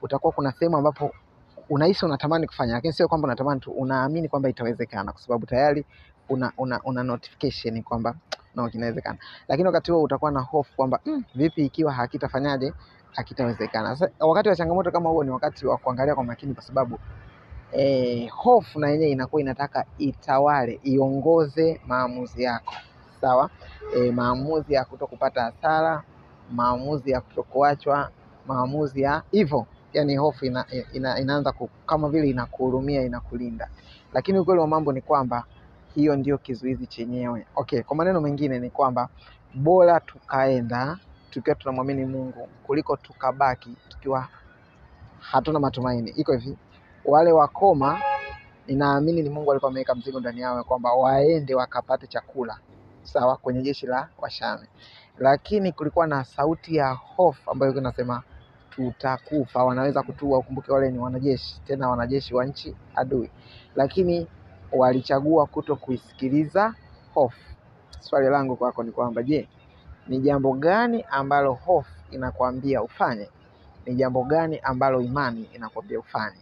utakuwa kuna sehemu ambapo unahisi unatamani kufanya, lakini sio kwamba unatamani tu, unaamini kwamba itawezekana kwa sababu tayari una notification kwamba no, kinawezekana. Lakini wakati huo utakuwa na hofu kwamba vipi ikiwa hakitafanyaje, hakitawezekana. Sasa wakati wa changamoto kama huo ni wakati wa kuangalia kwa makini, kwa sababu hofu na yenyewe inakuwa inataka itawale, iongoze maamuzi yako. Sawa? Maamuzi ya kutokupata hasara, maamuzi ya kutokuachwa, maamuzi ya hivyo. Yani hofu inaanza kama vile inakuhurumia, inakulinda. Lakini ukweli wa mambo ni kwamba hiyo ndio kizuizi chenyewe. Okay, kwa maneno mengine ni kwamba bora tukaenda tukiwa tunamwamini Mungu kuliko tukabaki tukiwa hatuna matumaini. Iko hivi, wale wakoma ninaamini ni Mungu alikuwa ameweka mzigo ndani yao kwamba waende wakapate chakula, sawa, kwenye jeshi la Washami. Lakini kulikuwa na sauti ya hofu ambayo inasema tutakufa, wanaweza kutua. Ukumbuke wale ni wanajeshi, tena wanajeshi wa nchi adui, lakini walichagua kuto kuisikiliza hofu. Swali langu kwako ni kwamba je, ni jambo gani ambalo hofu inakwambia ufanye? Ni jambo gani ambalo imani inakwambia ufanye?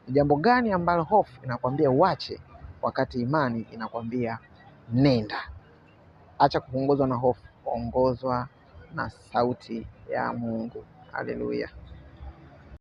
Ni jambo gani ambalo hofu inakwambia uache wakati imani inakwambia nenda? Acha kuongozwa na hofu, ongozwa na sauti ya Mungu. Haleluya.